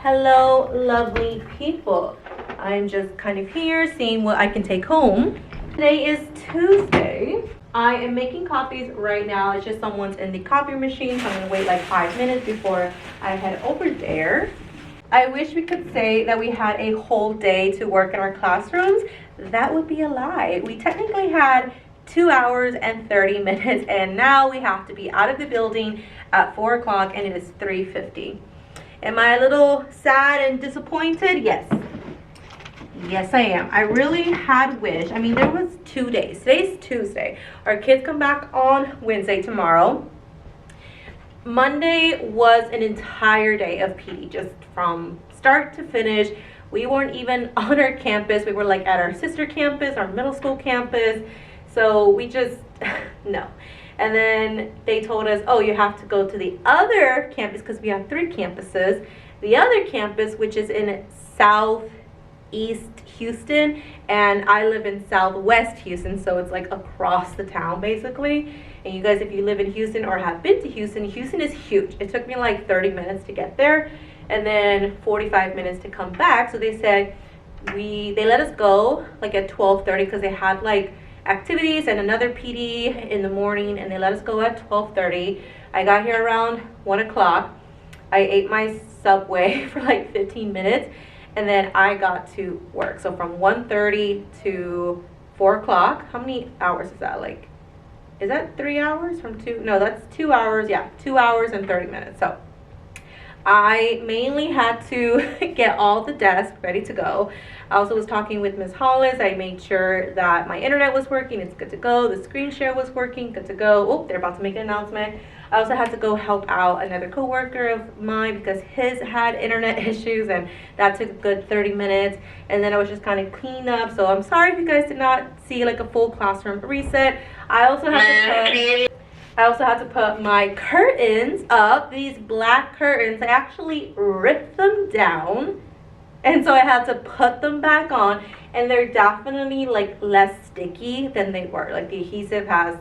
Hello, lovely people. I'm just kind of here seeing what I can take home. Today is Tuesday. I am making copies right now. It's just someone's in the copy machine, so I'm gonna wait like 5 minutes before I head over there. I wish we could say that we had a whole day to work in our classrooms. That would be a lie. We technically had 2 hours and 30 minutes, and now we have to be out of the building at 4 o'clock, and it is 3:50. Am I a little sad and disappointed? Yes. Yes, I am. I really had wished. I mean, there was 2 days. Today's Tuesday. Our kids come back on Wednesday tomorrow. Monday was an entire day of PD, just from start to finish. We weren't even on our campus. We were like at our sister campus, our middle school campus. So we just, no. And then they told us, oh, you have to go to the other campus, because we have 3 campuses. The other campus, which is in Southeast Houston, and I live in Southwest Houston, so it's like across the town basically. And you guys, if you live in Houston or have been to Houston, Houston is huge. It took me like 30 minutes to get there, and then 45 minutes to come back. So they said they let us go like at 12:30, because they had like activities and another PD in the morning, and they let us go at 12:30. I got here around 1 o'clock. I ate my Subway for like 15 minutes, and then I got to work. So from 1:30 to 4 o'clock, how many hours is that? Like, is that 3 hours from 2? No, that's 2 hours. Yeah, 2 hours and 30 minutes. So I mainly had to get all the desks ready to go. I also was talking with Ms. Hollis. I made sure that my internet was working. It's good to go. The screen share was working. Good to go. Oh, they're about to make an announcement. I also had to go help out another coworker of mine because his had internet issues, and that took a good 30 minutes. And then I was just kind of cleaning up. So I'm sorry if you guys did not see like a full classroom reset. I also had to put my curtains up. These black curtains, I actually ripped them down, and so I had to put them back on, and they're definitely like less sticky than they were. Like the adhesive has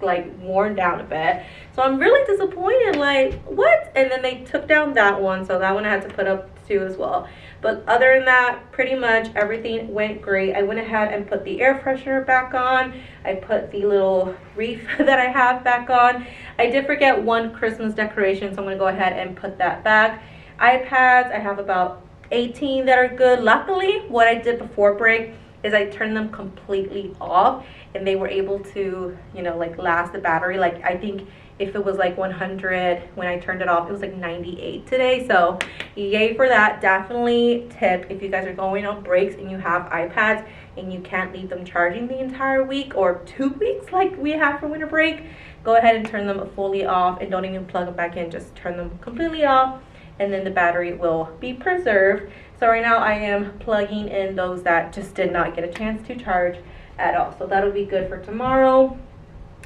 like worn down a bit, so I'm really disappointed. Like, what? And then they took down that one, so that one I had to put up too as well. But other than that, pretty much everything went great. I went ahead and put the air freshener back on. I put the little wreath that I have back on. I did forget one Christmas decoration, so I'm gonna go ahead and put that back. iPads, I have about 18 that are good. Luckily, what I did before break is I turned them completely off, and they were able to, you know, like last the battery. Like, I think if it was like 100 when I turned it off, it was like 98 today. So yay for that. Definitely tip, if you guys are going on breaks and you have iPads and you can't leave them charging the entire week or 2 weeks like we have for winter break, go ahead and turn them fully off, and don't even plug them back in. Just turn them completely off, and then the battery will be preserved. So right now I am plugging in those that just did not get a chance to charge at all. So that'll be good for tomorrow.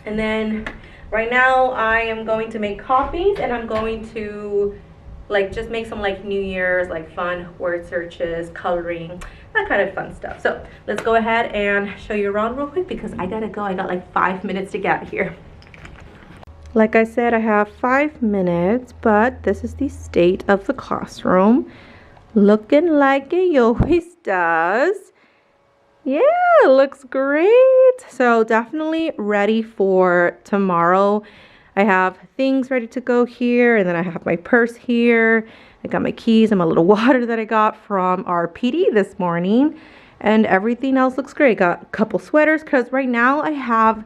And then right now I am going to make copies, and I'm going to like just make some like New Year's like fun word searches, coloring, that kind of fun stuff. So let's go ahead and show you around real quick, because I gotta go. I got like 5 minutes to get here. Like I said, I have 5 minutes, but this is the state of the classroom. Looking like it always does. Yeah, it looks great. So definitely ready for tomorrow. I have things ready to go here, and then I have my purse here. I got my keys and my little water that I got from our PD this morning, and everything else looks great. Got a couple sweaters, because right now I have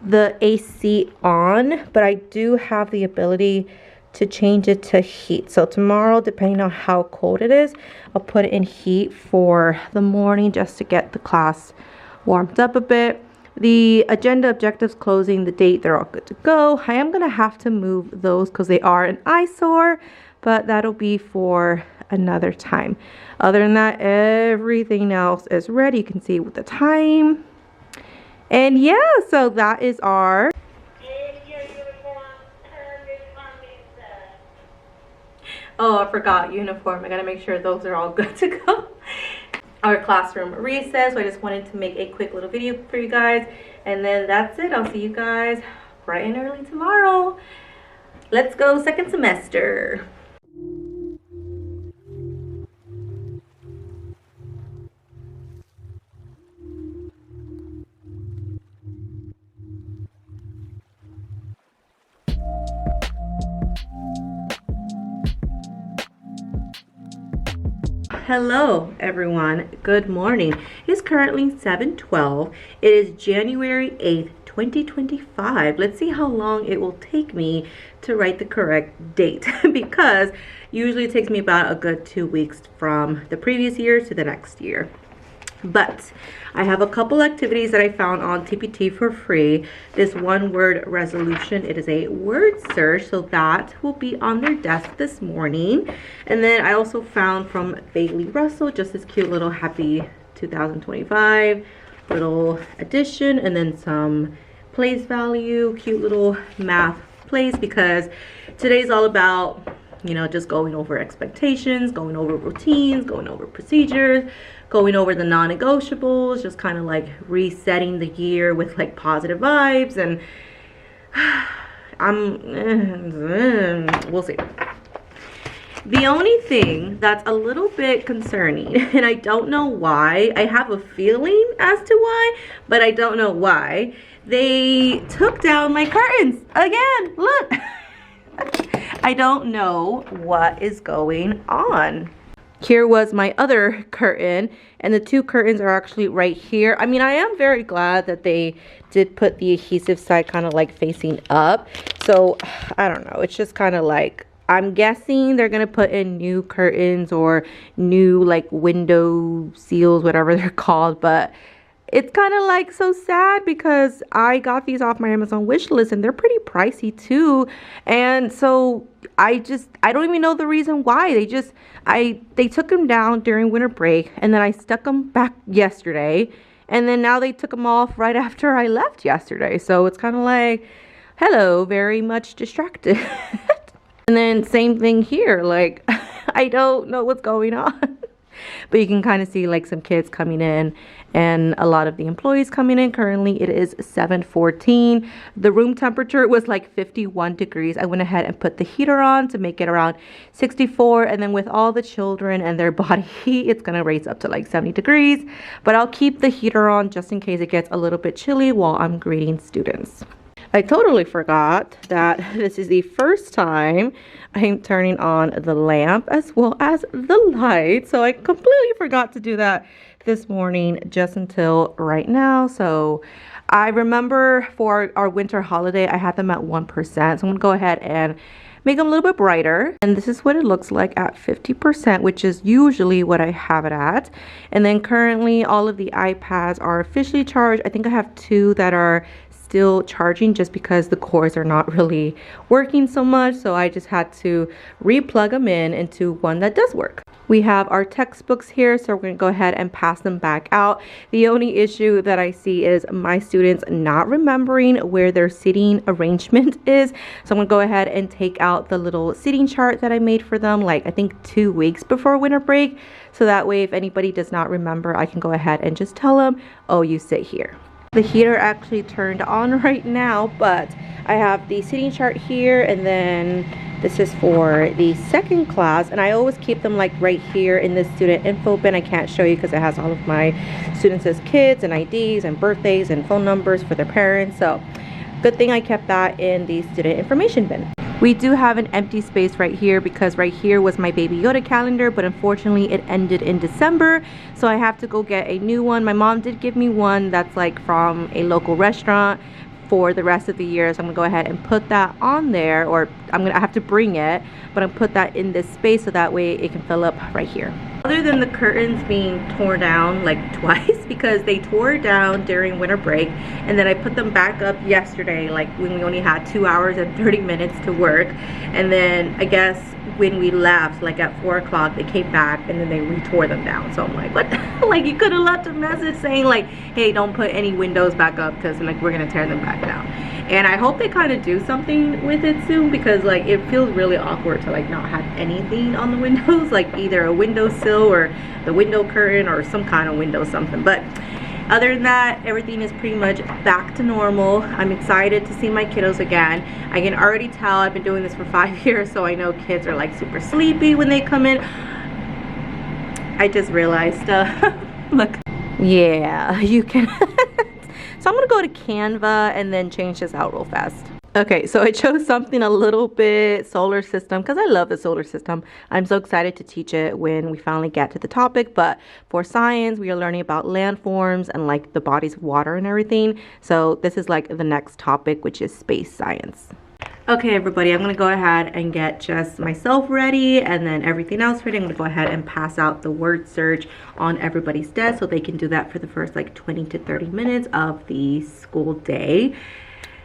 the AC on, but I do have the ability to change it to heat. So tomorrow, depending on how cold it is, I'll put it in heat for the morning just to get the class warmed up a bit. The agenda, objectives, closing, the date, they're all good to go. I am gonna have to move those because they are an eyesore, but that'll be for another time. Other than that, everything else is ready. You can see with the time. And yeah, so that is our oh, I forgot uniform. I gotta make sure those are all good to go. Our classroom recess. So I just wanted to make a quick little video for you guys, and then that's it. I'll see you guys bright and early tomorrow. Let's go second semester. Hello everyone, good morning. It's currently 7:12. It is January 8th, 2025. Let's see how long it will take me to write the correct date because usually it takes me about a good 2 weeks from the previous year to the next year. But I have a couple activities that I found on TPT for free. This one word resolution, it is a word search, so that will be on their desk this morning. And then I also found from Bailey Russell just this cute little happy 2025 little addition, and then some place value, cute little math plays, because today's all about, you know, just going over expectations, going over routines, going over procedures, going over the non-negotiables, just kind of like resetting the year with like positive vibes. And we'll see. The only thing that's a little bit concerning, and I don't know why, I have a feeling as to why, but I don't know why, they took down my curtains again. Look. I don't know what is going on. Here was my other curtain, and the two curtains are actually right here. I mean, I am very glad that they did put the adhesive side kind of like facing up. So I don't know, it's just kind of like, I'm guessing they're gonna put in new curtains or new like window seals, whatever they're called. But it's kind of like so sad because I got these off my Amazon wish list and they're pretty pricey too. And so I don't even know the reason why. They took them down during winter break, and then I stuck them back yesterday, and then now they took them off right after I left yesterday. So it's kind of like, hello, very much distracted. And then same thing here, like I don't know what's going on. But you can kind of see like some kids coming in and a lot of the employees coming in. Currently it is 7:14. The room temperature was like 51 degrees. I went ahead and put the heater on to make it around 64, and then with all the children and their body heat, it's gonna raise up to like 70 degrees. But I'll keep the heater on just in case it gets a little bit chilly while I'm greeting students. I totally forgot that this is the first time I'm turning on the lamp as well as the light. So I completely forgot to do that this morning just until right now. So I remember for our winter holiday, I had them at 1%. So I'm gonna go ahead and make them a little bit brighter. And this is what it looks like at 50%, which is usually what I have it at. And then currently all of the iPads are officially charged. I think I have two that are still charging just because the cords are not really working so much, so I just had to re-plug them into one that does work. We have our textbooks here, so we're going to go ahead and pass them back out. The only issue that I see is my students not remembering where their seating arrangement is. So I'm going to go ahead and take out the little seating chart that I made for them, like I think 2 weeks before winter break. So that way if anybody does not remember, I can go ahead and just tell them, oh, you sit here. The heater actually turned on right now, but I have the seating chart here, and then this is for the second class, and I always keep them like right here in the student info bin. I can't show you because it has all of my students' kids and IDs and birthdays and phone numbers for their parents. So good thing I kept that in the student information bin. We do have an empty space right here because right here was my Baby Yoda calendar, but unfortunately it ended in December, so I have to go get a new one. My mom did give me one that's like from a local restaurant for the rest of the year, so I'm gonna go ahead and put that on there, or I have to bring it, but I'm put that in this space so that way it can fill up right here. Other than the curtains being torn down like twice because they tore down during winter break, and then I put them back up yesterday, like when we only had 2 hours and 30 minutes to work, and then I guess when we left, like at 4 o'clock, they came back and then they retore them down. So I'm like, what? Like, you could have left a message saying like, hey, don't put any windows back up because like we're gonna tear them back down. And I hope they kind of do something with it soon, because like it feels really awkward to like not have anything on the windows, like either a windowsill or the window curtain or some kind of window something. But other than that, everything is pretty much back to normal. I'm excited to see my kiddos again. I can already tell, I've been doing this for 5 years, so I know kids are like super sleepy when they come in. I just realized, look, yeah, you can. So I'm gonna go to Canva and then change this out real fast. Okay, so I chose something a little bit solar system because I love the solar system. I'm so excited to teach it when we finally get to the topic. But for science, we are learning about landforms and like the bodies of water and everything. So this is like the next topic, which is space science. Okay, everybody, I'm going to go ahead and get just myself ready and then everything else ready. I'm going to go ahead and pass out the word search on everybody's desk so they can do that for the first like 20 to 30 minutes of the school day.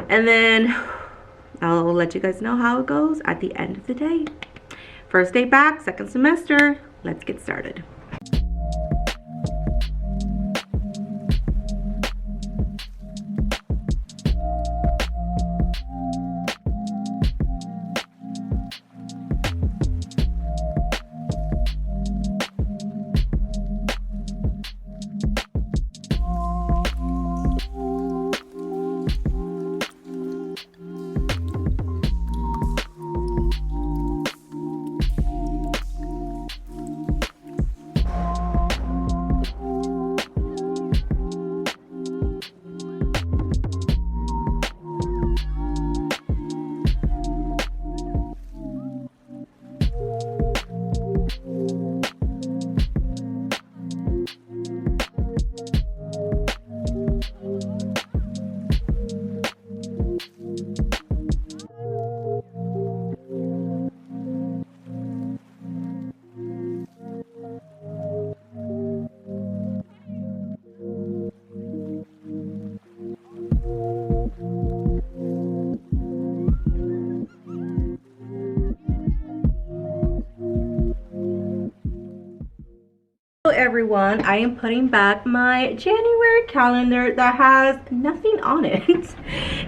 And then I'll let you guys know how it goes at the end of the day. First day back, second semester. Let's get started. Hello everyone, I am putting back my January calendar that has nothing on it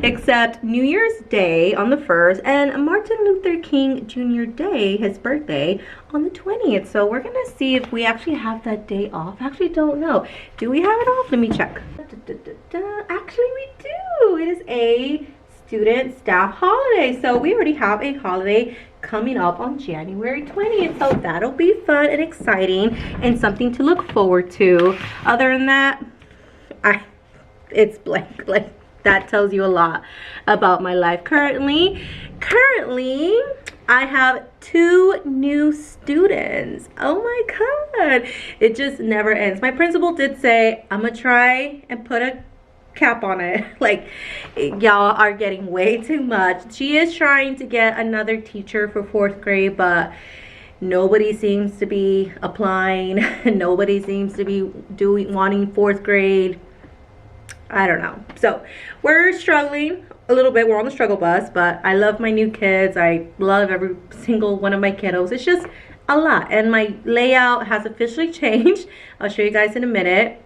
except New Year's Day on the 1st and Martin Luther King Jr. Day, his birthday, on the 20th. So we're gonna see if we actually have that day off. I actually don't know. Do we have it off? Let me check. Actually we do. It is a student staff holiday. So we already have a holiday coming up on January 20th, so that'll be fun and exciting and something to look forward to. Other than that, it's blank. Like, that tells you a lot about my life currently. I have 2 new students. Oh my god, it just never ends. My principal did say I'm gonna try and put a cap on it. Like, y'all are getting way too much. She is trying to get another teacher for 4th grade, but nobody seems to be applying. Nobody seems to be wanting 4th grade. I don't know. So we're struggling a little bit. We're on the struggle bus, but I love my new kids. I love every single one of my kiddos. It's just a lot, and my layout has officially changed. I'll show you guys in a minute.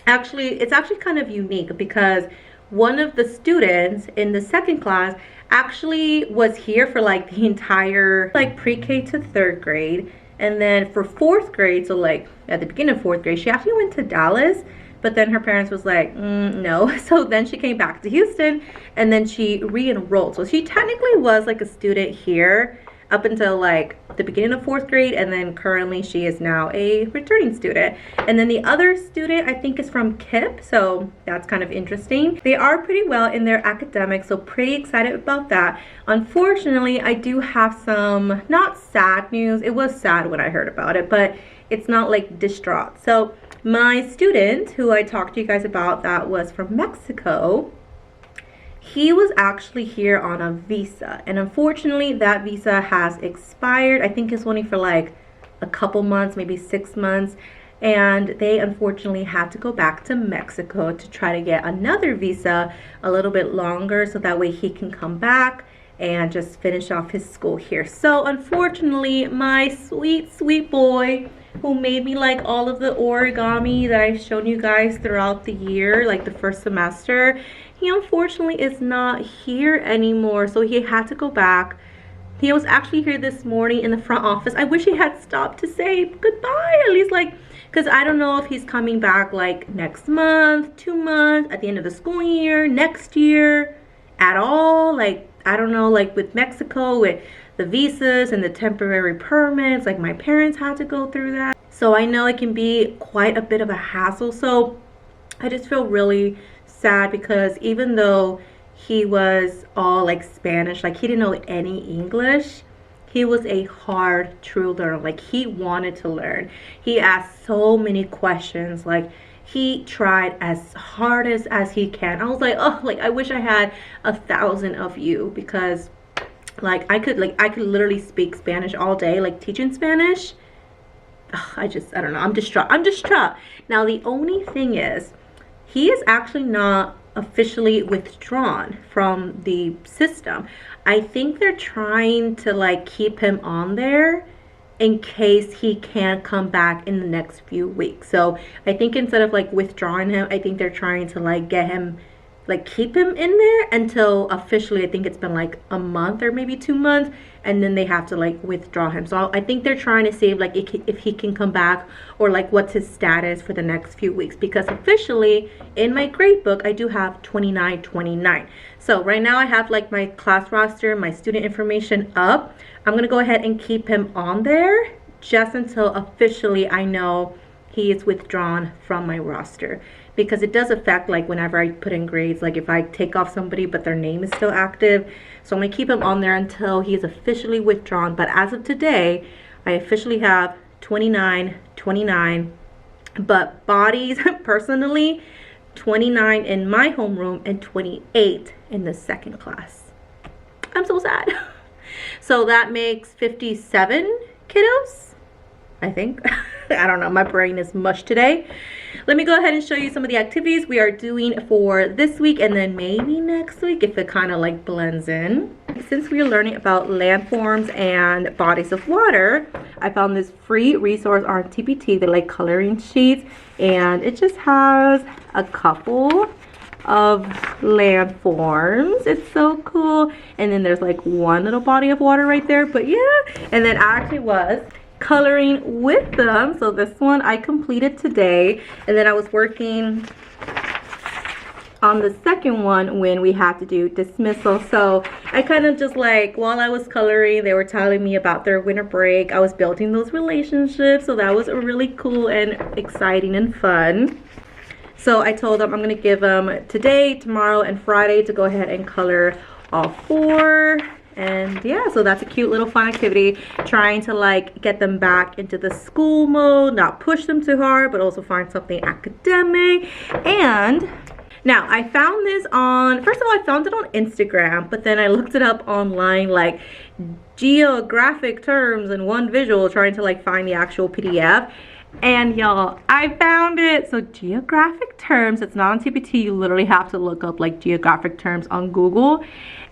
Actually, it's actually kind of unique because one of the students in the 2nd class actually was here for like the entire like pre-K to 3rd grade. And then for 4th grade, so like at the beginning of 4th grade, she actually went to Dallas, but then her parents was like, no. So then she came back to Houston and then she re-enrolled. So she technically was like a student here up until like the beginning of 4th grade, and then currently she is now a returning student. And then the other student I think is from KIPP, so that's kind of interesting. They are pretty well in their academics, so pretty excited about that. Unfortunately, I do have some not sad news. It was sad when I heard about it, but it's not like distraught. So my student who I talked to you guys about that was from Mexico, he was actually here on a visa, and unfortunately that visa has expired. I think it's only for like a couple months, maybe 6 months, and they unfortunately had to go back to Mexico to try to get another visa a little bit longer so that way he can come back and just finish off his school here. So unfortunately, my sweet boy who made me like all of the origami that I've shown you guys throughout the year, like the first semester, he unfortunately is not here anymore. So he had to go back. He was actually here this morning in the front office. I wish he had stopped to say goodbye, at least, like, because I don't know if he's coming back like next month, 2 months, at the end of the school year, next year, at all. Like, I don't know, like with Mexico, with the visas and the temporary permits, like my parents had to go through that. So I know it can be quite a bit of a hassle. So I just feel really sad because even though he was all like Spanish, like he didn't know any English. He was a hard true learner. Like he wanted to learn. He asked so many questions. Like he tried as hard as he can. I was like, oh, like I wish I had 1,000 of you, because like I could literally speak Spanish all day, like teaching Spanish. Ugh, I don't know, I'm distraught. Now the only thing is, he is actually not officially withdrawn from the system. I think they're trying to like keep him on there in case he can't come back in the next few weeks. So I think instead of like withdrawing him, I think they're trying to like get him, like keep him in there until officially, I think it's been like a month or maybe 2 months, and then they have to like withdraw him. So I think they're trying to see like if he can come back, or like what's his status for the next few weeks, because officially in my grade book I do have 2929. So right now I have like my class roster, my student information up. I'm gonna go ahead and keep him on there just until officially I know he is withdrawn from my roster, because it does affect like whenever I put in grades, like if I take off somebody but their name is still active. So I'm gonna keep him on there until he is officially withdrawn. But as of today, I officially have 2929, but bodies personally 29 in my homeroom and 28 in the second class. I'm so sad. So that makes 57 kiddos, I think. I don't know, my brain is mush today. Let me go ahead and show you some of the activities we are doing for this week, and then maybe next week if it kind of like blends in. Since we are learning about landforms and bodies of water, I found this free resource on TPT. They're like coloring sheets, and it just has a couple of landforms. It's so cool. And then there's like one little body of water right there, but yeah. And then I actually was coloring with them. So this one I completed today, and then I was working on the second one when we had to do dismissal. So I kind of just like, while I was coloring, they were telling me about their winter break. I was building those relationships, so that was really cool and exciting and fun. So I told them I'm gonna give them today, tomorrow, and Friday to go ahead and color all 4. And yeah, so that's a cute little fun activity, trying to like get them back into the school mode, not push them too hard, but also find something academic. And now I found this on, first of all, I found it on Instagram, but then I looked it up online, like geographic terms in one visual, trying to like find the actual PDF. And y'all, I found it. So geographic terms, it's not on TPT. You literally have to look up like geographic terms on Google,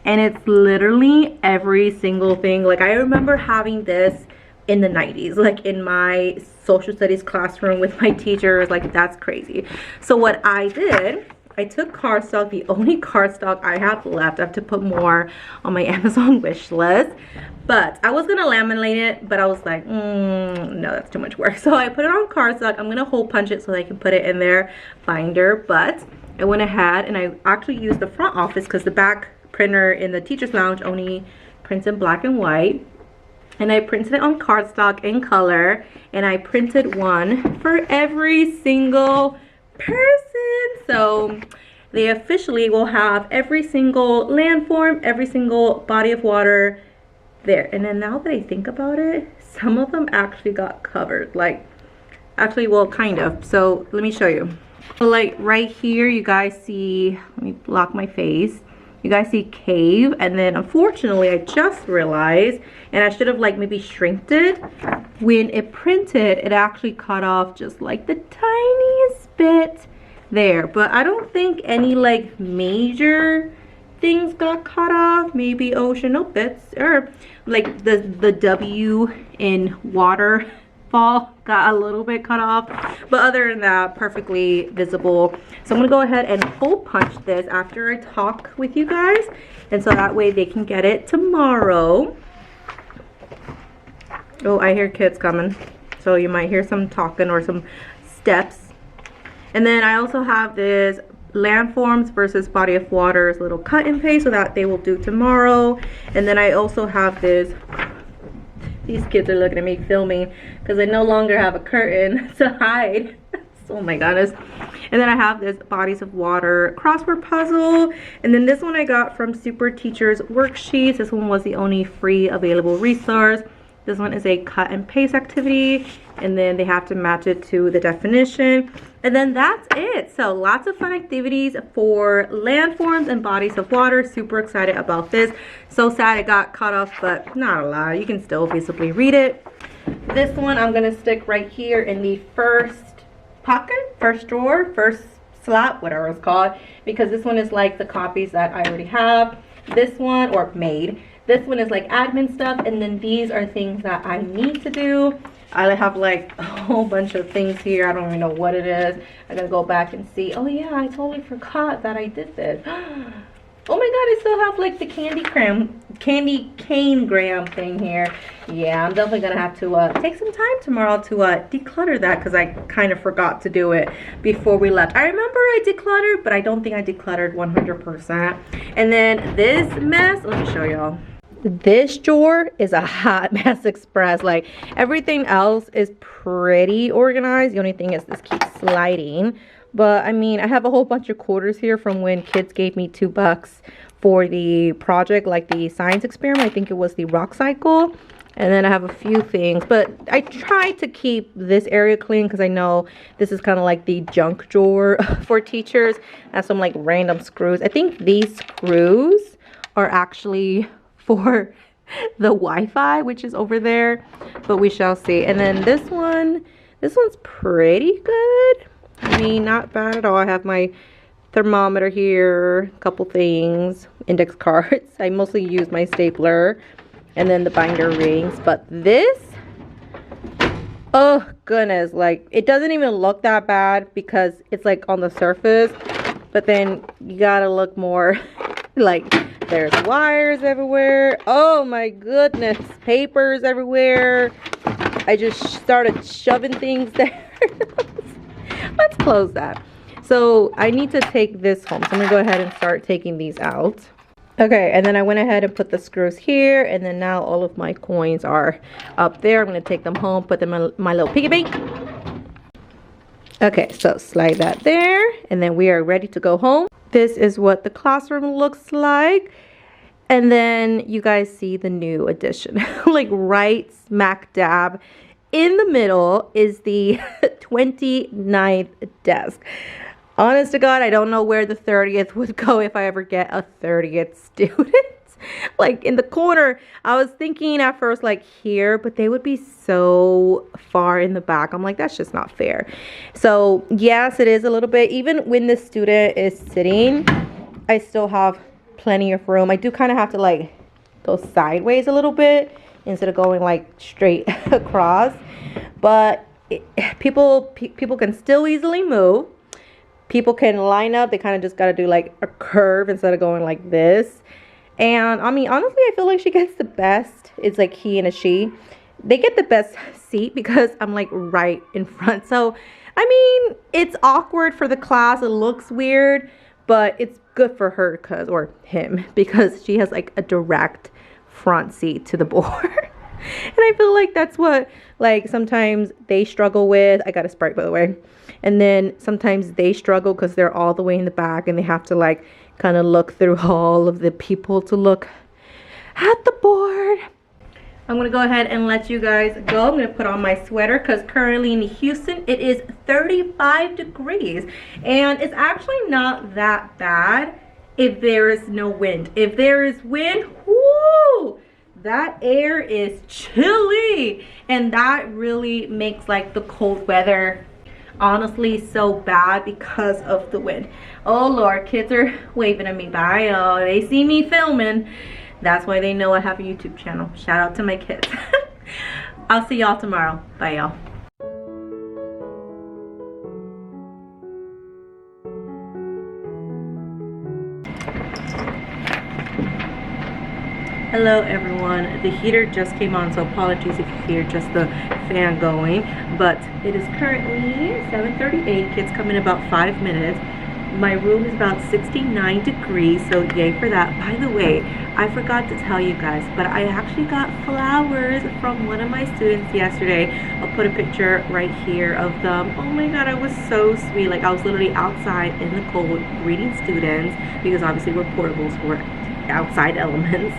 and it's literally every single thing. Like I remember having this in the 90s, like in my social studies classroom with my teachers. Like that's crazy. So what I did, I took cardstock, the only cardstock I have left. I have to put more on my Amazon wish list. But I was gonna laminate it, but I was like, no, that's too much work. So I put it on cardstock. I'm gonna hole punch it so I can put it in their binder. But I went ahead and I actually used the front office, because the back printer in the teacher's lounge only prints in black and white. And I printed it on cardstock in color, and I printed one for every single person. So they officially will have every single landform, every single body of water there. And then now that I think about it, some of them actually got covered, like actually, well, kind of. So let me show you. So like right here, you guys see, let me block my face, you guys see cave. And then unfortunately I just realized, and I should have like maybe shrinked it, when it printed it actually cut off just like the tiniest bit there. But I don't think any like major things got cut off. Maybe ocean, no bits, or like the W in waterfall got a little bit cut off, but other than that, perfectly visible. So I'm gonna go ahead and hole punch this after I talk with you guys, and so that way they can get it tomorrow. Oh, I hear kids coming, so you might hear some talking or some steps. And then I also have this landforms versus body of waters little cut and paste, so that they will do tomorrow. And then I also have this, these kids are looking at me filming because I no longer have a curtain to hide. Oh my goodness. And then I have this bodies of water crossword puzzle. And then this one I got from Super Teachers Worksheets. This one was the only free available resource. This one is a cut and paste activity. And then they have to match it to the definition. And then that's it. So lots of fun activities for landforms and bodies of water. Super excited about this. So sad it got cut off, but not a lot. You can still visibly read it. This one I'm going to stick right here in the first pocket, first drawer, first slot, whatever it's called, because this one is like the copies that I already have. This one, or made. This one is like admin stuff, and then these are things that I need to do. I have like a whole bunch of things here. I don't even know what it is. I gotta go back and see. Oh yeah, I totally forgot that I did this. Oh my god, I still have like the candy cane gram thing here. Yeah, I'm definitely gonna have to take some time tomorrow to declutter that, because I kind of forgot to do it before we left. I remember I decluttered, but I don't think I decluttered 100%. And then this mess, let me show y'all. This drawer is a hot mess express. Like everything else is pretty organized. The only thing is this keeps sliding. But I mean, I have a whole bunch of quarters here from when kids gave me $2 for the project, like the science experiment. I think it was the rock cycle. And then I have a few things, but I try to keep this area clean because I know this is kind of like the junk drawer for teachers. I have some like random screws. I think these screws are actually for the Wi-Fi, which is over there, but we shall see. And then this one's pretty good. I mean, not bad at all. I have my thermometer here, a couple things, index cards. I mostly use my stapler, and then the binder rings. But this, oh goodness, like it doesn't even look that bad because it's like on the surface, but then you gotta look more. Like there's wires everywhere. Oh my goodness, papers everywhere. I just started shoving things there. Let's close that. So I need to take this home. So I'm gonna go ahead and start taking these out. Okay, and then I went ahead and put the screws here, and then now all of my coins are up there. I'm gonna take them home, put them in my little piggy bank. Okay, so slide that there, and then we are ready to go home. This is what the classroom looks like. And then you guys see the new addition. Like right smack dab in the middle is the 29th desk. Honest to God, I don't know where the 30th would go if I ever get a 30th student. Like in the corner, I was thinking at first like here, but they would be so far in the back. I'm like, that's just not fair. So yes, it is a little bit, even when the student is sitting, I still have plenty of room. I do kind of have to like go sideways a little bit instead of going like straight across, but people can still easily move. People can line up. They kind of just got to do like a curve instead of going like this. And I mean, honestly, I feel like she gets the best. It's like he and a she. They get the best seat because I'm like right in front. So, I mean, it's awkward for the class. It looks weird, but it's good for her or him because she has like a direct front seat to the board. And I feel like that's what like sometimes they struggle with. I got a Sprite, by the way. And then sometimes they struggle because they're all the way in the back and they have to like kind of look through all of the people to look at the board. I'm going to go ahead and let you guys go. I'm going to put on my sweater because currently in Houston it is 35 degrees. And it's actually not that bad if there is no wind. If there is wind, whoo! That air is chilly, and that really makes like the cold weather honestly so bad because of the wind. Oh Lord, kids are waving at me. Bye. Oh, they see me filming. That's why they know I have a YouTube channel. Shout out to my kids. I'll see y'all tomorrow. Bye y'all. Hello everyone, the heater just came on, so apologies if you hear just the fan going, but it is currently 7:38. Kids come in about 5 minutes. My room is about 69 degrees, so yay for that. By the way, I forgot to tell you guys, but I actually got flowers from one of my students yesterday. I'll put a picture right here of them. Oh my god, it was so sweet. Like, I was literally outside in the cold greeting students, because obviously we're portables, we're outside elements.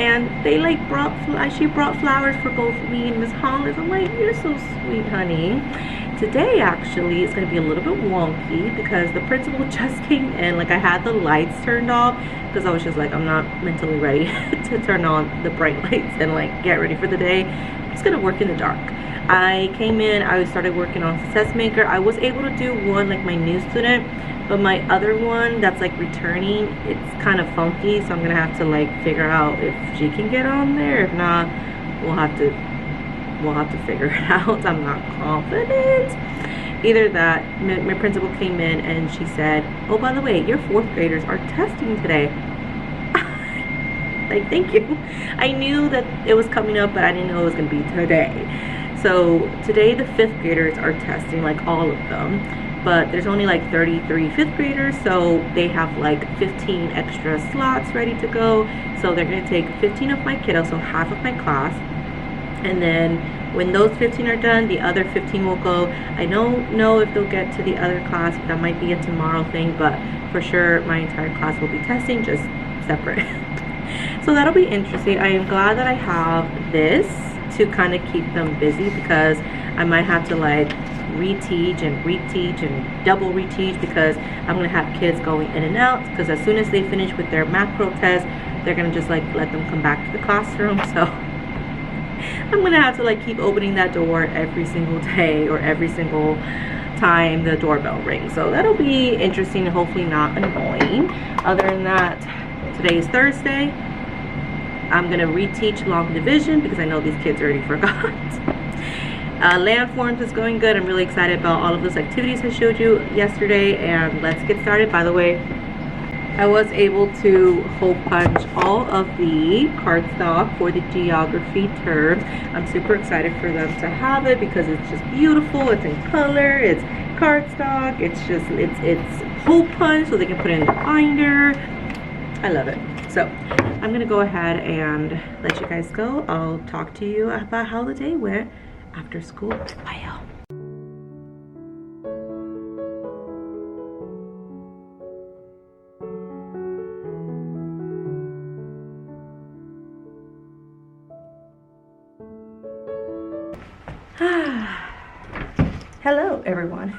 And they like she brought flowers for both me and Miss Hollis. I'm like, you're so sweet, honey. Today actually it's going to be a little bit wonky because the principal just came in. Like, I had the lights turned off because I was just like, I'm not mentally ready to turn on the bright lights and like get ready for the day. I'm just going to work in the dark. I came in, I started working on Success Maker. I was able to do one, like my new student, but my other one that's like returning, it's kind of funky, so I'm gonna have to like figure out if she can get on there. If not, we'll have to figure it out. I'm not confident. Either that, my principal came in and she said, oh, by the way, your fourth graders are testing today. Like, thank you. I knew that it was coming up, but I didn't know it was gonna be today. So today the fifth graders are testing, like all of them, but there's only like 33 fifth graders, so they have like 15 extra slots ready to go. So they're gonna take 15 of my kiddos, so half of my class, and then when those 15 are done, the other 15 will go. I don't know if they'll get to the other class. That might be a tomorrow thing, but for sure my entire class will be testing, just separate. So that'll be interesting. I am glad that I have this to kind of keep them busy, because I might have to like reteach and double reteach, because I'm gonna have kids going in and out, because as soon as they finish with their macro test, they're gonna just like let them come back to the classroom. So I'm gonna have to like keep opening that door every single day or every single time the doorbell rings. So that'll be interesting and hopefully not annoying. Other than that, today is Thursday. I'm gonna reteach long division because I know these kids already forgot. Landforms is going good. I'm really excited about all of those activities I showed you yesterday, and let's get started. By the way, I was able to hole punch all of the cardstock for the geography term. I'm super excited for them to have it because it's just beautiful. It's in color, it's cardstock, it's hole punch so they can put it in the binder. I love it. So I'm gonna go ahead and let you guys go. I'll talk to you about how the day went after school. Bye, y'all. Hello, everyone.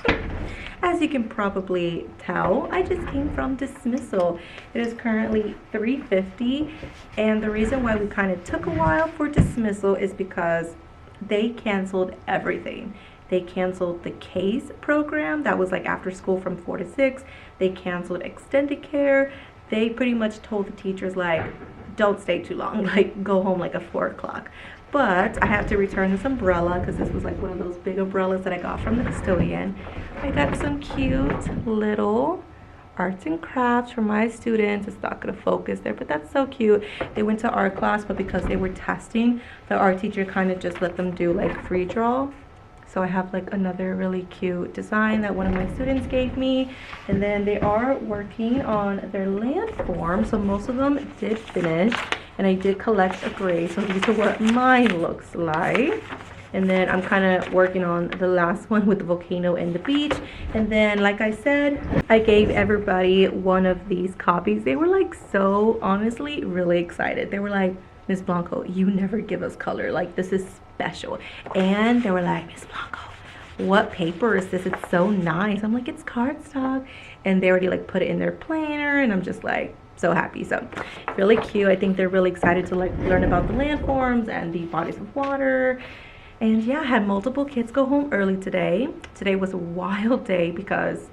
As you can probably tell, I just came from dismissal. It is currently 3:50, and the reason why we kind of took a while for dismissal is because they canceled everything. They canceled the CASE program that was like after school from 4 to 6. They canceled extended care. They pretty much told the teachers like, don't stay too long, like go home like at 4 o'clock. But I have to return this umbrella because this was like one of those big umbrellas that I got from the custodian. I got some cute little arts and crafts for my students. It's not gonna focus there, but that's so cute. They went to art class, but because they were testing, the art teacher kind of just let them do like free draw. So I have like another really cute design that one of my students gave me. And then they are working on their landform. So most of them did finish, and I did collect a grade. So these are what mine looks like. And then I'm kind of working on the last one with the volcano and the beach. And then, like I said, I gave everybody one of these copies. They were like so honestly really excited. They were like, Ms. Blanco, you never give us color. Like, this is special. And they were like, Ms. Blanco, what paper is this? It's so nice. I'm like, it's cardstock. And they already like put it in their planner, and I'm just like so happy. So really cute. I think they're really excited to like learn about the landforms and the bodies of water. And yeah, I had multiple kids go home early today. Today was a wild day because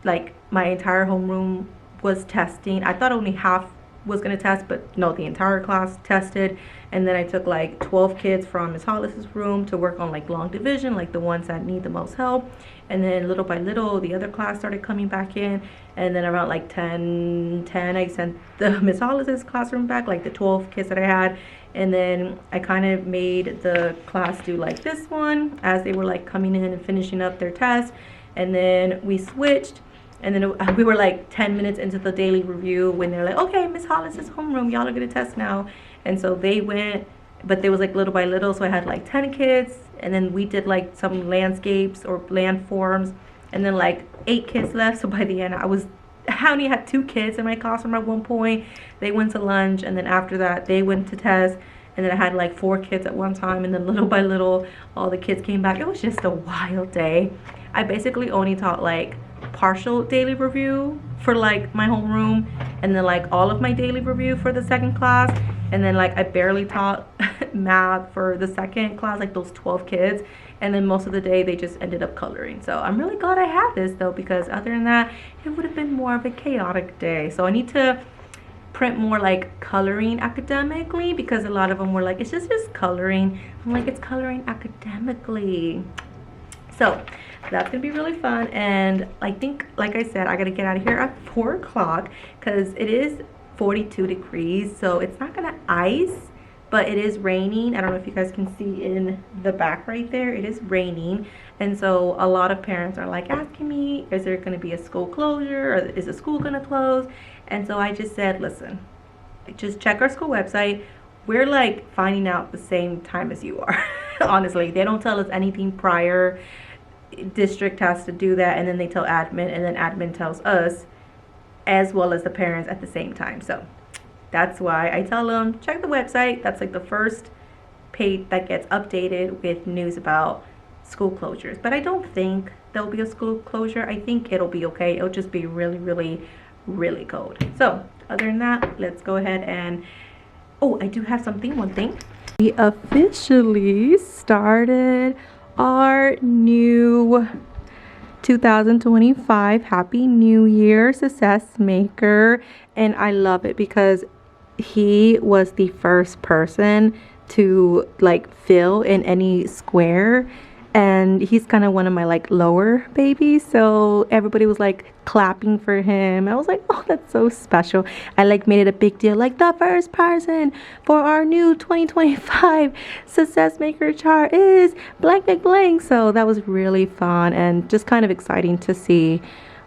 like my entire homeroom was testing. I thought only half was gonna test, but no, the entire class tested. And then I took like 12 kids from Ms. Hollis's room to work on like long division, like the ones that need the most help. And then little by little, the other class started coming back in. And then around like 10, I sent the Ms. Hollis's classroom back, like the 12 kids that I had. And then I kind of made the class do like this one as they were like coming in and finishing up their test. And then we switched. And then we were like 10 minutes into the daily review when they're like, okay, Miss Hollis's homeroom, y'all are gonna test now. And so they went, but they was like little by little. So I had like 10 kids, and then we did like some landscapes or landforms, and then like 8 kids left. So by the end, I only had 2 kids in my classroom at one point. They went to lunch, and then after that, they went to test. And then I had like 4 kids at one time, and then little by little, all the kids came back. It was just a wild day. I basically only taught like partial daily review for like my homeroom, and then like all of my daily review for the second class, and then like I barely taught math for the second class, like those 12 kids, and then most of the day they just ended up coloring. So I'm really glad I had this though, because other than that, it would have been more of a chaotic day. So I need to print more like coloring academically, because a lot of them were like, it's just coloring. I'm like, it's coloring academically. So that's gonna be really fun. And I think, like I said, I gotta get out of here at 4 o'clock because it is 42 degrees, so it's not gonna ice, but it is raining. I don't know if you guys can see in the back right there, it is raining. And so a lot of parents are like asking me, is there gonna be a school closure, or is the school gonna close? And so I just said, listen, just check our school website. We're like finding out the same time as you are. Honestly, they don't tell us anything prior. District has to do that, and then they tell admin, and then admin tells us, as well as the parents at the same time. So that's why I tell them, check the website. That's like the first page that gets updated with news about school closures. But I don't think there'll be a school closure. I think it'll be okay. It'll just be really, really, really cold. So other than that, let's go ahead and, oh, I do have one thing. We officially started our new 2025 Happy New Year Success Maker, and I love it because he was the first person to like fill in any square, and he's kind of one of my like lower babies, so everybody was like clapping for him. I was like, oh, that's so special. I like made it a big deal, like the first person for our new 2025 Success Maker chart is blank blank blank. So that was really fun and just kind of exciting to see,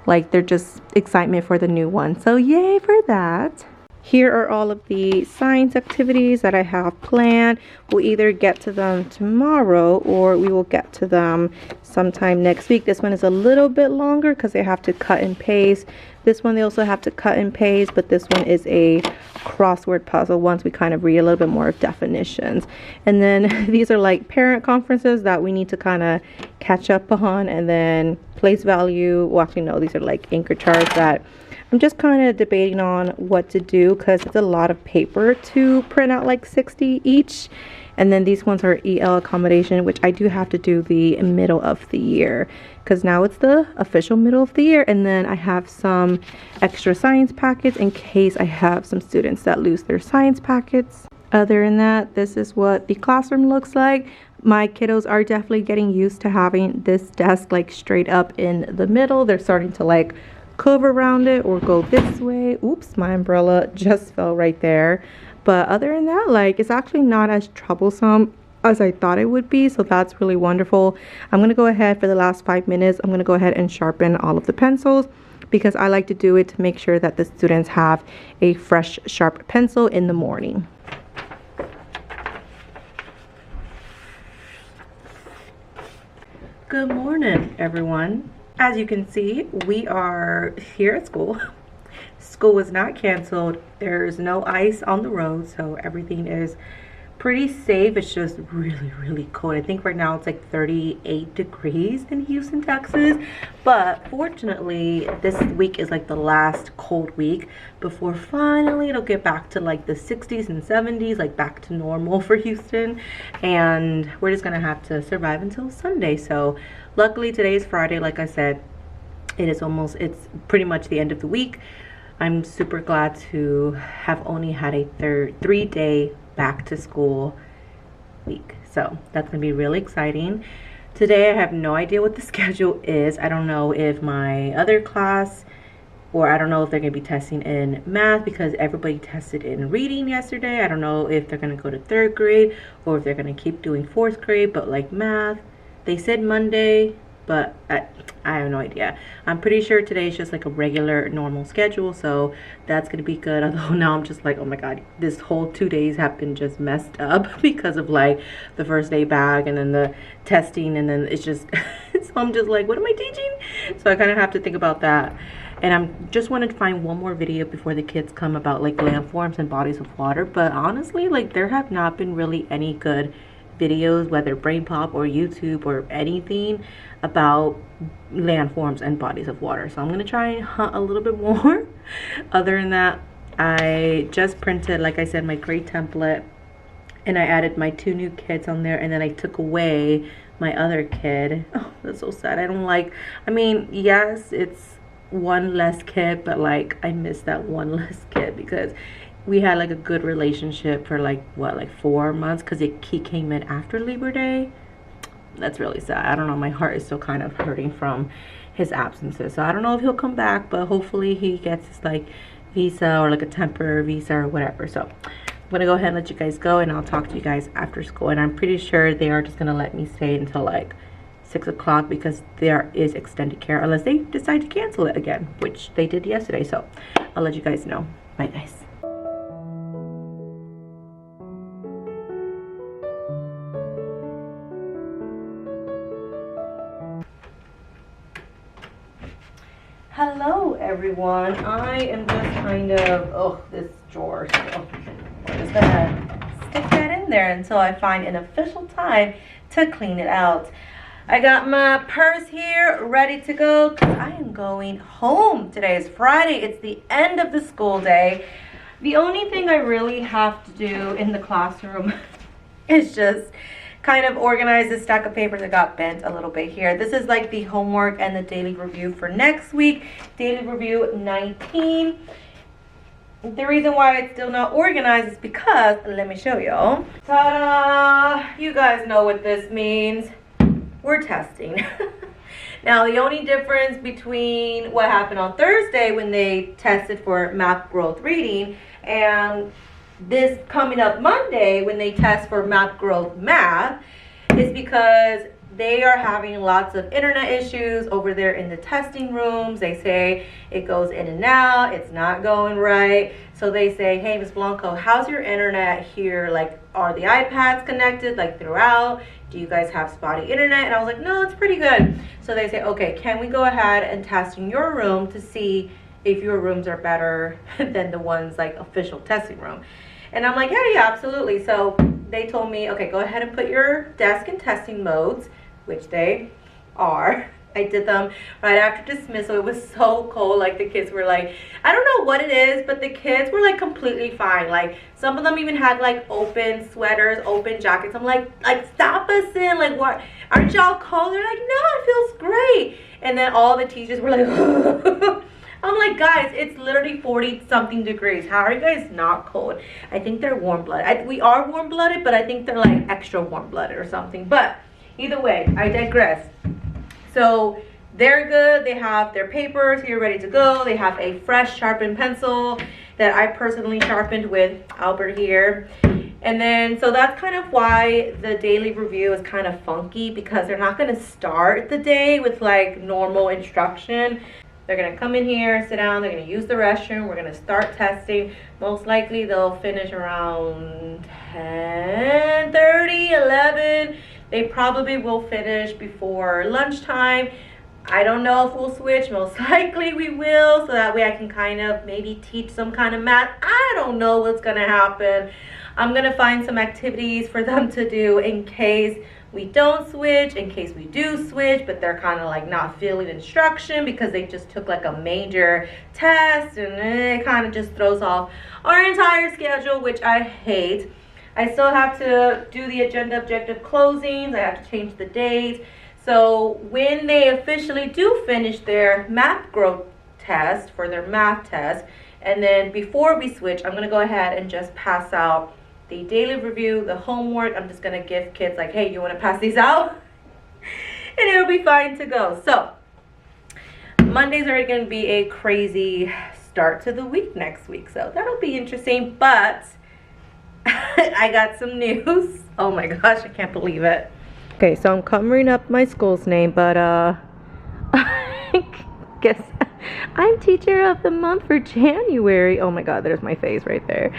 like they're just excitement for the new one. So yay for that. Here are all of the science activities that I have planned. We'll either get to them tomorrow or we will get to them sometime next week. This one is a little bit longer because they have to cut and paste. This one they also have to cut and paste, but this one is a crossword puzzle once we kind of read a little bit more of definitions. And then these are like parent conferences that we need to kind of catch up on. And then place value, well actually no, these are like anchor charts that I'm just kind of debating on what to do because it's a lot of paper to print out, like 60 each. And then these ones are EL accommodation, which I do have to do the middle of the year because now it's the official middle of the year. And then I have some extra science packets in case I have some students that lose their science packets. Other than that, this is what the classroom looks like. My kiddos are definitely getting used to having this desk like straight up in the middle. They're starting to like curve around it or go this way. Oops, my umbrella just fell right there. But other than that, like it's actually not as troublesome as I thought it would be, so that's really wonderful. I'm gonna go ahead for the last 5 minutes. I'm gonna go ahead and sharpen all of the pencils because I like to do it to make sure that the students have a fresh sharp pencil in the morning. Good morning, everyone. As you can see, we are here at school. School was not canceled. There's no ice on the road, so everything is pretty safe. It's just really, really cold. I think right now it's like 38 degrees in Houston, Texas. But fortunately, this week is like the last cold week before finally it'll get back to like the 60s and 70s, like back to normal for Houston. And we're just gonna have to survive until Sunday. So luckily today is Friday. Like I said, it's pretty much the end of the week. I'm super glad to have only had a 3-day back to school week. So that's gonna be really exciting. Today I have no idea what the schedule is. I don't know if my other class, or I don't know if they're gonna be testing in math because everybody tested in reading yesterday. I don't know if they're gonna go to 3rd grade or if they're gonna keep doing 4th grade, but like math, they said Monday, but I have no idea. I'm pretty sure today's just like a regular normal schedule, so that's gonna be good. Although now I'm just like, oh my god, this whole 2 days have been just messed up because of like the first day back and then the testing, and then it's just so I'm just like, what am I teaching? So I kind of have to think about that. And I'm just wanted to find one more video before the kids come about like landforms and bodies of water, but honestly, like there have not been really any good videos, whether Brain Pop or YouTube or anything, about landforms and bodies of water. So I'm gonna try and hunt a little bit more. Other than that, I just printed, like I said, my grade template, and I added my 2 new kids on there, and then I took away my other kid. Oh, that's so sad. I mean, yes, it's one less kid, but like I miss that one less kid because we had like a good relationship for like what, like 4 months, because he came in after Labor Day. That's really sad. I don't know, my heart is still kind of hurting from his absences, so I don't know if he'll come back, but hopefully he gets his like visa or like a temporary visa or whatever. So I'm gonna go ahead and let you guys go, and I'll talk to you guys after school. And I'm pretty sure they are just gonna let me stay until like 6 o'clock because there is extended care, unless they decide to cancel it again, which they did yesterday. So I'll let you guys know. Bye guys. Hello everyone. I am just kind of, oh, this drawer, so I'm just gonna stick that in there until I find an official time to clean it out. I got my purse here ready to go because I am going home. Today is Friday. It's the end of the school day. The only thing I really have to do in the classroom is just kind of organize this stack of papers that got bent a little bit here. This is like the homework and the daily review for next week. Daily review 19. The reason why it's still not organized is because, let me show y'all. Ta-da! You guys know what this means. We're testing. Now, the only difference between what happened on Thursday when they tested for math growth reading and this coming up Monday when they test for math growth math is because they are having lots of internet issues over there in the testing rooms. They say it goes in and out, it's not going right. So they say, hey, Ms. Blanco, how's your internet here? Like, are the iPads connected like throughout? Do you guys have spotty internet? And I was like, no, it's pretty good. So they say, okay, can we go ahead and test in your room to see if your rooms are better than the ones like official testing room? And I'm like, yeah, absolutely. So they told me, okay, go ahead and put your desk in testing modes, which they are. I did them right after dismissal. It was so cold. Like the kids were like, I don't know what it is, but the kids were like completely fine. Like some of them even had like open sweaters, open jackets. I'm like stop us in. Like, what? Aren't y'all cold? They're like, no, it feels great. And then all the teachers were like, I'm like, guys, it's literally 40 something degrees. How are you guys not cold? I think they're warm-blooded. We are warm-blooded, but I think they're like extra warm-blooded or something. But either way, I digress. So they're good. They have their papers here ready to go. They have a fresh sharpened pencil that I personally sharpened with Albert here. And then, so that's kind of why the daily review is kind of funky, because they're not going to start the day with like normal instruction. They're going to come in here, sit down, they're going to use the restroom, we're going to start testing. Most likely they'll finish around 10:30, 11. They probably will finish before lunchtime. I don't know if we'll switch. Most likely we will, so that way I can kind of maybe teach some kind of math. I don't know what's going to happen. I'm going to find some activities for them to do in case we don't switch, in case we do switch, but they're kind of like not feeling instruction because they just took like a major test, and it kind of just throws off our entire schedule, which I hate. I still have to do the agenda objective closings. I have to change the date. So when they officially do finish their math growth test for their math test, and then before we switch, I'm going to go ahead and just pass out the daily review, the homework. I'm just going to give kids like, hey, you want to pass these out? And it'll be fine to go. So Mondays are going to be a crazy start to the week next week. So that'll be interesting. But I got some news. Oh my gosh, I can't believe it. Okay, so I'm covering up my school's name, but guess I'm teacher of the month for January. Oh my god, there's my face right there.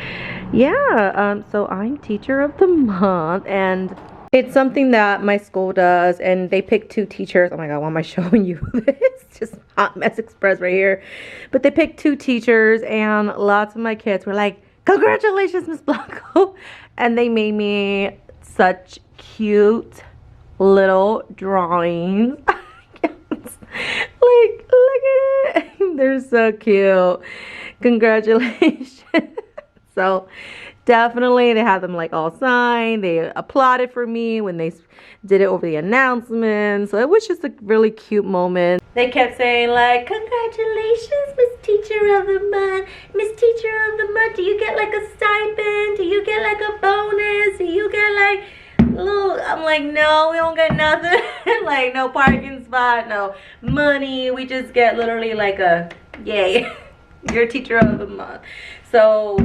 Yeah, so I'm teacher of the month, and it's something that my school does, and they pick 2 teachers. Oh my god, why am I showing you this? Just hot mess express right here. But they picked 2 teachers, and lots of my kids were like, congratulations, Miss Blanco. And they made me such cute little drawings. Like, look at it. They're so cute. Congratulations. So definitely they had them like all signed. They applauded for me when they did it over the announcement. So it was just a really cute moment. They kept saying like, congratulations, Miss Teacher of the Month. Miss Teacher of the Month, do you get like a stipend? Do you get like a bonus? Do you get like little? I'm like, no, we don't get nothing. Like no parking spot, no money. We just get literally like a, yay, you're Teacher of the Month. So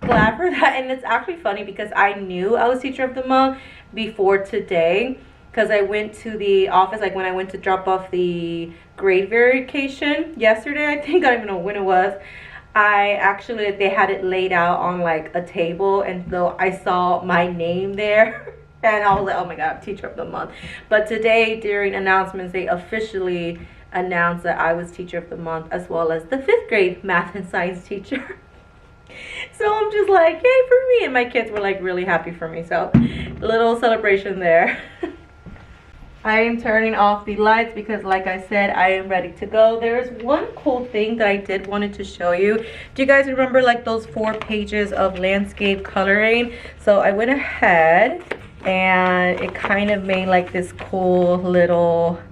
glad for that. And it's actually funny because I knew I was Teacher of the Month before today, because I went to the office, like when I went to drop off the grade verification yesterday, I think. I don't even know when it was. I actually, they had it laid out on like a table, and so I saw my name there. And I was like, oh my god, Teacher of the Month. But today during announcements, they officially announced that I was Teacher of the Month, as well as the 5th grade math and science teacher. So I'm just like, yay for me. And my kids were like really happy for me. So a little celebration there. I am turning off the lights because like I said, I am ready to go. There's one cool thing that I did wanted to show you. Do you guys remember like those 4 pages of landscape coloring? So I went ahead and it kind of made like this cool little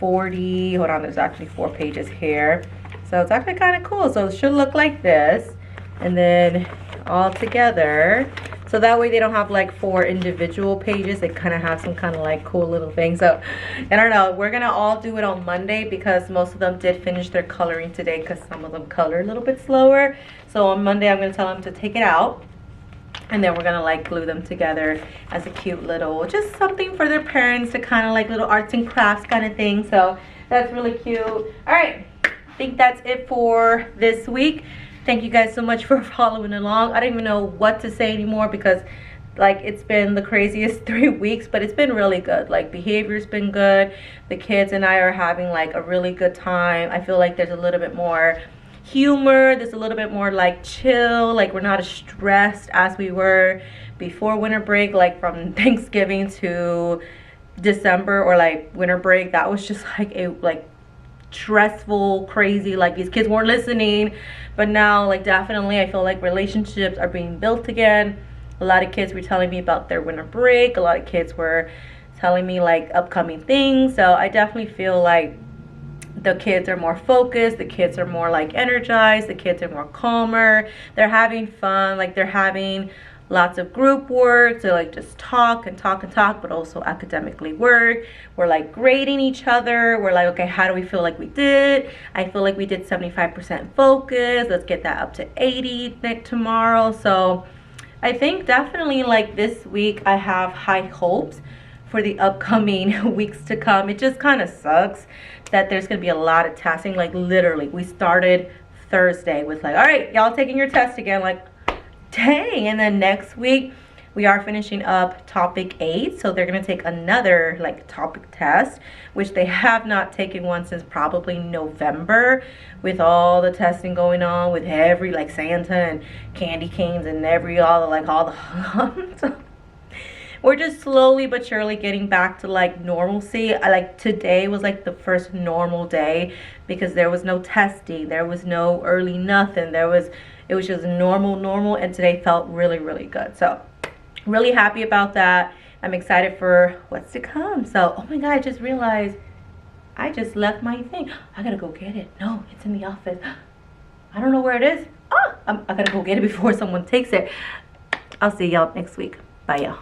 40, hold on, there's actually 4 pages here. So it's actually kind of cool. So it should look like this, and then all together. So that way they don't have like 4 individual pages. They kind of have some kind of like cool little thing. So I don't know, we're gonna all do it on Monday because most of them did finish their coloring today, because some of them color a little bit slower. So on Monday I'm gonna tell them to take it out, and then we're gonna like glue them together as a cute little, just something for their parents to kind of like little arts and crafts kind of thing. So that's really cute. All right, I think that's it for this week. Thank you guys so much for following along. I don't even know what to say anymore because like it's been the craziest 3 weeks, but it's been really good. Like behavior's been good. The kids and I are having like a really good time. I feel like there's a little bit more humor. There's a little bit more like chill. Like we're not as stressed as we were before winter break, like from Thanksgiving to December, or like winter break. That was just like a stressful, crazy, like these kids weren't listening. But now like definitely I feel like relationships are being built again. A lot of kids were telling me about their winter break. A lot of kids were telling me like upcoming things. So I definitely feel like the kids are more focused, the kids are more like energized, the kids are more calmer, they're having fun, like they're having lots of group work to like just talk and talk and talk, but also academically work. We're like grading each other. We're like, okay, how do we feel like we did? I feel like we did 75% focus. Let's get that up to 80 tomorrow. So I think definitely like this week I have high hopes for the upcoming weeks to come. It just kind of sucks that there's gonna be a lot of testing. Like literally we started Thursday with like, all right, y'all taking your test again, like dang. And then next week we are finishing up topic 8, so they're gonna take another like topic test, which they have not taken one since probably November, with all the testing going on with every like Santa and candy canes and all the so we're just slowly but surely getting back to like normalcy. Like today was like the first normal day because there was no testing, there was no early nothing, it was just normal, and today felt really, really good. So really happy about that. I'm excited for what's to come. So oh my god, I just realized I just left my thing. I gotta go get it. No, it's in the office. I don't know where it is. I gotta go get it before someone takes it. I'll see y'all next week. Bye y'all.